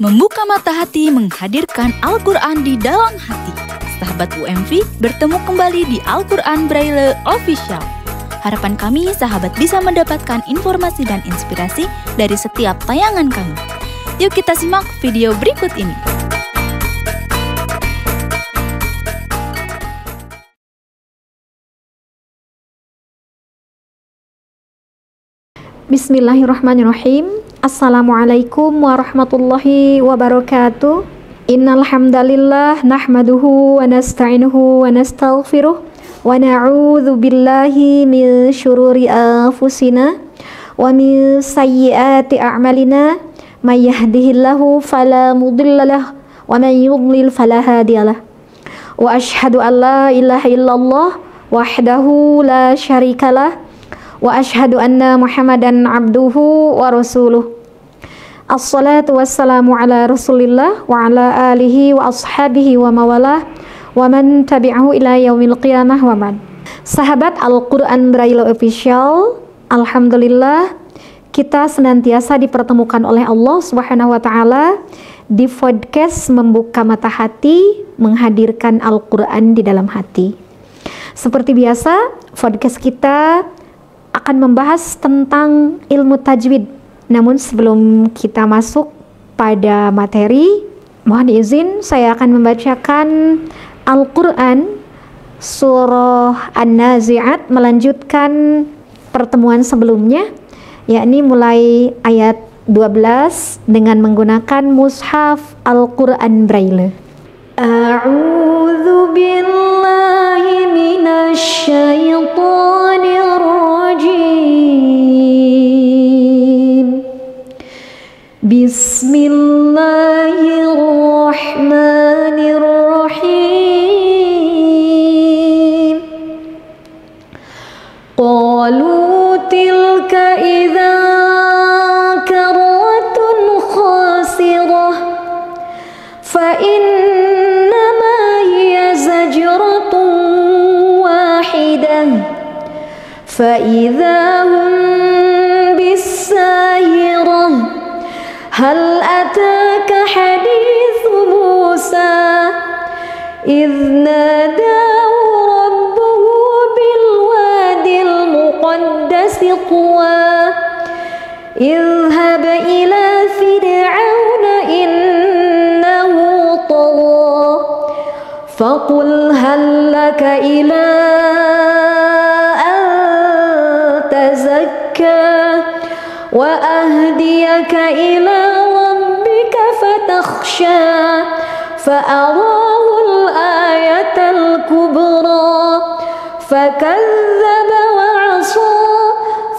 Membuka Mata Hati menghadirkan Al-Quran di dalam hati. Sahabat UMV bertemu kembali di Al-Quran Braille Official. Harapan kami sahabat bisa mendapatkan informasi dan inspirasi dari setiap tayangan kami. Yuk kita simak video berikut ini. Bismillahirrahmanirrahim. Assalamualaikum warahmatullahi wabarakatuh. Innal hamdalillah nahmaduhu wa nasta'inuhu wa nastaghfiruh wa na'udzu billahi min syururi anfusina wa min sayyiati a'malina may yahdihillahu fala mudhillalah wa man yudlil fala hadiyalah. Wa asyhadu an la ilaha illallah wahdahu la syarikalah wa asyhadu anna Muhammadan abduhu wa rasuluh. Assalatu wassalamu ala Rasulillah wa ala alihi wa ashabihi wa mawalah wa man tabi'ahu ila yaumil qiyamah wa man. Sahabat Al-Quran Braille Official, alhamdulillah kita senantiasa dipertemukan oleh Allah Subhanahu wa taala di podcast Membuka Mata Hati, menghadirkan Al-Quran di dalam hati. Seperti biasa, podcast kita akan membahas tentang ilmu tajwid. Namun sebelum kita masuk pada materi, mohon izin saya akan membacakan Al-Quran surah An-Nazi'at, melanjutkan pertemuan sebelumnya, yakni mulai ayat 12 dengan menggunakan mushaf Al-Quran Braille. A'udzu billahi minasy syaithanir rajim. Bismillahirrahmanirrahim. Qalu tilka idzan karratun khasirah fa innama hiya zajratun wahidah fa idza hum bis-sahirah hal ataka hadithu Musa idh nadahu rabbuhu bil wadil muqaddasi tuwa idhhab ila fir'auna innahu tagha faqul hal laka ila an tazakka wa ahdiyaka ila rabbika fatakhsha fa'arahu al-ayatal kubra fakazzaba wa 'asa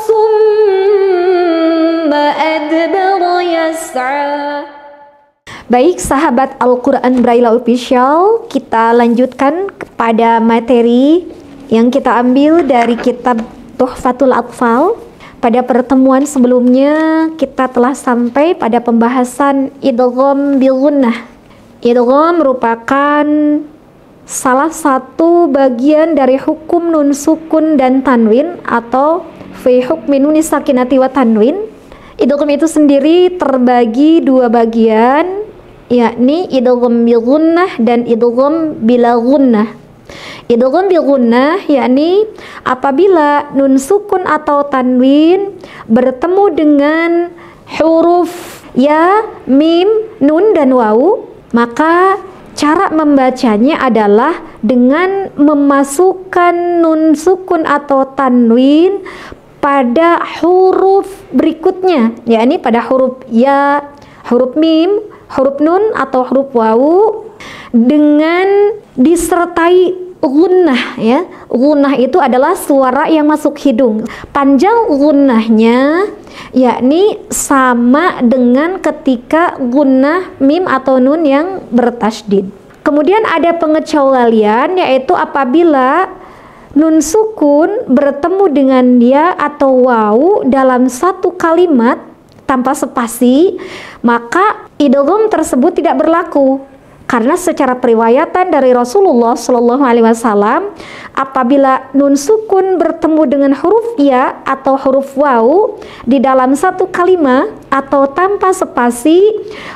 thumma adbara yas'a. Baik sahabat Al-Quran Braille Official, kita lanjutkan kepada materi yang kita ambil dari kitab Tuhfatul Atfal. Pada pertemuan sebelumnya kita telah sampai pada pembahasan idgham bil gunnah. Idgham merupakan salah satu bagian dari hukum nun sukun dan tanwin atau fi hukmi nun sakinati wa tanwin. Idgham itu sendiri terbagi dua bagian, yakni idgham bil gunnah dan idgham bila gunnah. Idgham bil gunnah yakni apabila nun sukun atau tanwin bertemu dengan huruf ya, mim, nun dan wawu, maka cara membacanya adalah dengan memasukkan nun sukun atau tanwin pada huruf berikutnya, yakni pada huruf ya, huruf mim, huruf nun atau huruf wawu dengan disertai gunnah ya. Gunnah itu adalah suara yang masuk hidung. Panjang gunnahnya yakni sama dengan ketika gunnah mim atau nun yang bertasydid. Kemudian ada pengecualian, yaitu apabila nun sukun bertemu dengan ya atau wawu dalam satu kalimat tanpa spasi, maka idgham tersebut tidak berlaku. Karena secara periwayatan dari Rasulullah Shallallahu Alaihi Wasallam, apabila nun sukun bertemu dengan huruf ya atau huruf waw di dalam satu kalimat atau tanpa spasi,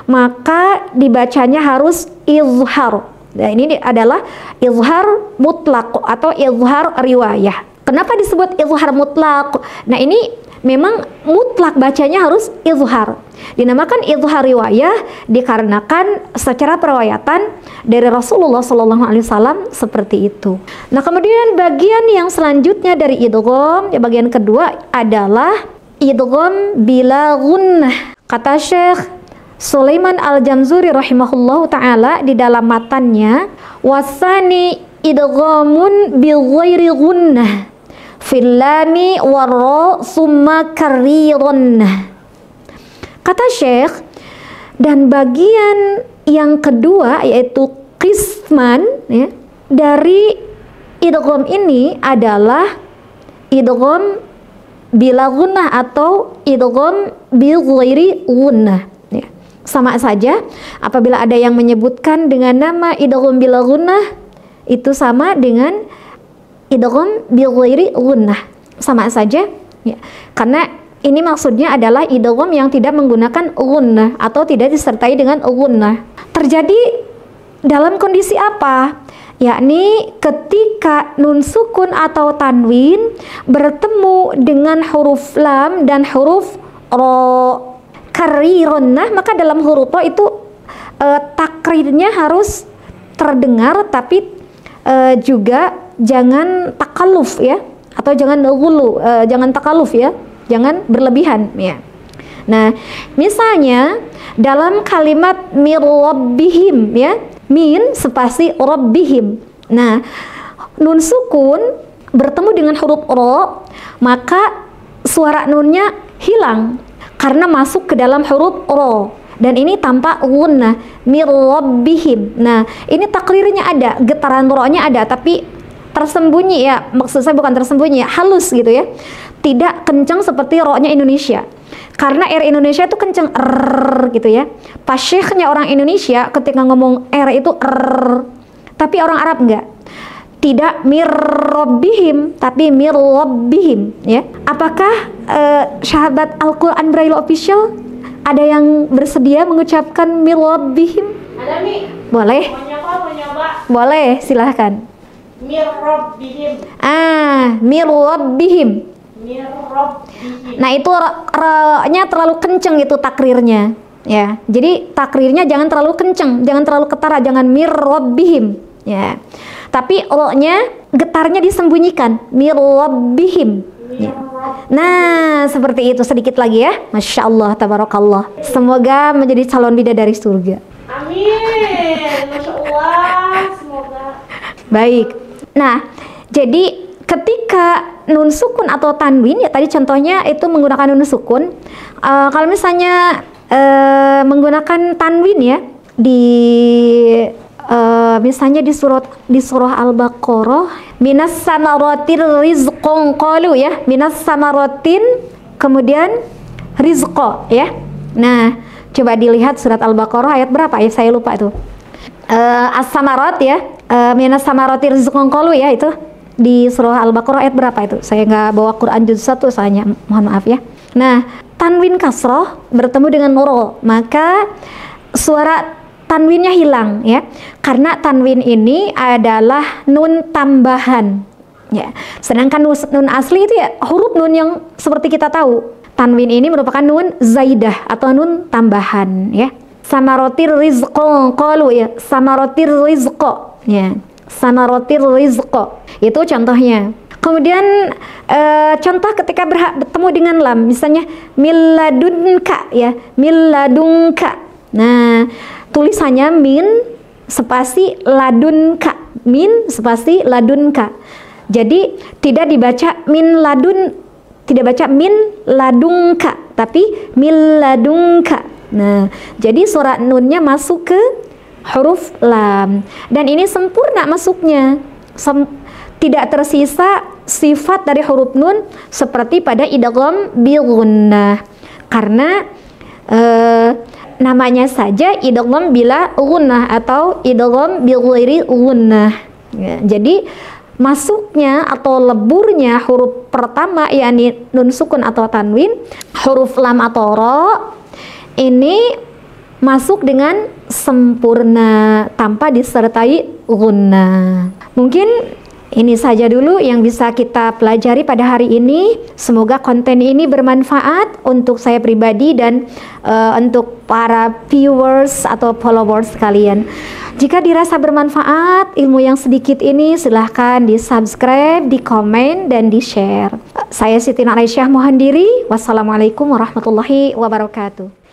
maka dibacanya harus izhar. Nah, ini adalah izhar mutlaq atau izhar riwayah. Kenapa disebut izhar mutlaq? Nah, ini memang mutlak bacanya harus izhar. Dinamakan izhar riwayah dikarenakan secara periwayatan dari Rasulullah SAW seperti itu. Nah, kemudian bagian yang selanjutnya dari idgham, ya, bagian kedua adalah idgham bila gunnah. Kata Syekh Sulaiman Al-Jamzuri rahimahullahu taala di dalam matannya, wasani idghamun bi ghairi gunnah fil lami warra summa karrirun. Kata Syekh, dan bagian yang kedua yaitu qisman, ya, dari idgham ini adalah idgham bila gunnah atau idgham bi ghairi gunnah, ya. Sama saja apabila ada yang menyebutkan dengan nama idgham bila gunnah, itu sama dengan idgham bi ghairi gunnah, sama saja, ya. Karena ini maksudnya adalah idgham yang tidak menggunakan gunnah atau tidak disertai dengan gunnah. Terjadi dalam kondisi apa? Yakni ketika nun sukun atau tanwin bertemu dengan huruf lam dan huruf ro karironnah, maka dalam huruf ro itu takrirnya harus terdengar, tapi juga jangan takalluf, ya, atau jangan ghulu, jangan takalluf, ya, jangan berlebihan, ya. Nah, misalnya dalam kalimat mir rabbihim, ya, min spasi rabbihim. Nah, nun sukun bertemu dengan huruf ro, maka suara nunnya hilang karena masuk ke dalam huruf ro, dan ini tanpa gunnah, mir rabbihim. Nah, ini takrirnya ada, getaran ro-nya ada, tapi tersembunyi, ya, maksud saya bukan tersembunyi, ya, halus gitu, ya, tidak kencang seperti ro-nya Indonesia. Karena R Indonesia itu kencang r gitu, ya. Pasyikhnya orang Indonesia ketika ngomong R itu r, tapi orang Arab enggak. Tidak mir rabbihim, tapi mir rabbihim, ya. Apakah sahabat Al-Quran Braille Official ada yang bersedia mengucapkan mir rabbihim? Ada, Mi. Boleh? Mau nyoba? Boleh, silahkan. Mir rabbihim. Mir rabbihim. Mir rabbihim. Nah, itu r-nya terlalu kenceng itu takrirnya, ya. Jadi takrirnya jangan terlalu kenceng, jangan terlalu ketara, jangan mir rabbihim, ya. Tapi ro-nya getarnya disembunyikan, mir rabbihim, ya. Nah, seperti itu, sedikit lagi, ya. Masya Allah, tabarakallah. Semoga menjadi calon bidadari surga. Amin. Masya Allah. Semoga. Baik. Nah, jadi ketika nun sukun atau tanwin, ya, tadi contohnya itu menggunakan nun sukun. Kalau misalnya menggunakan tanwin, ya, di misalnya di surah Al-Baqarah, minas samaratir rizqon qalu, ya, minas samaratin kemudian rizqo, ya. Nah, coba dilihat surat Al-Baqarah ayat berapa, ya, saya lupa itu. As-samarat, ya, minas samaratir rizqon qalu, ya, itu di surah Al-Baqarah ayat berapa itu? Saya nggak bawa Quran juz 1 soalnya, mohon maaf, ya. Nah, tanwin kasroh bertemu dengan ro, maka suara tanwinnya hilang, ya, karena tanwin ini adalah nun tambahan, ya. Sedangkan nun asli itu, ya, huruf nun yang seperti kita tahu. Tanwin ini merupakan nun zaidah atau nun tambahan, ya. Samaratir rizqo qalu, ya, samaratir rizqo, ya, samaratir rizqo. Itu contohnya. Kemudian contoh ketika bertemu dengan lam, misalnya milladunka, ya, milladunka. Nah, tulisannya min spasi ladunka, min spasi ladunka. Jadi tidak dibaca min ladun, tidak baca min ladunka, tapi min ladunka. Nah, jadi suara nunnya masuk ke huruf lam, dan ini sempurna masuknya, tidak tersisa sifat dari huruf nun seperti pada idgham bi gunnah, karena namanya saja idgham bila gunnah atau idgham bil ghairi gunnah. Ya, jadi masuknya atau leburnya huruf pertama yakni nun sukun atau tanwin, huruf lam atau ro ini masuk dengan sempurna tanpa disertai gunnah. Mungkin ini saja dulu yang bisa kita pelajari pada hari ini. Semoga konten ini bermanfaat untuk saya pribadi dan untuk para viewers atau followers kalian. Jika dirasa bermanfaat ilmu yang sedikit ini, silahkan di subscribe, di komen, dan di share. Saya Siti Aisyah mohon diri. Wassalamualaikum warahmatullahi wabarakatuh.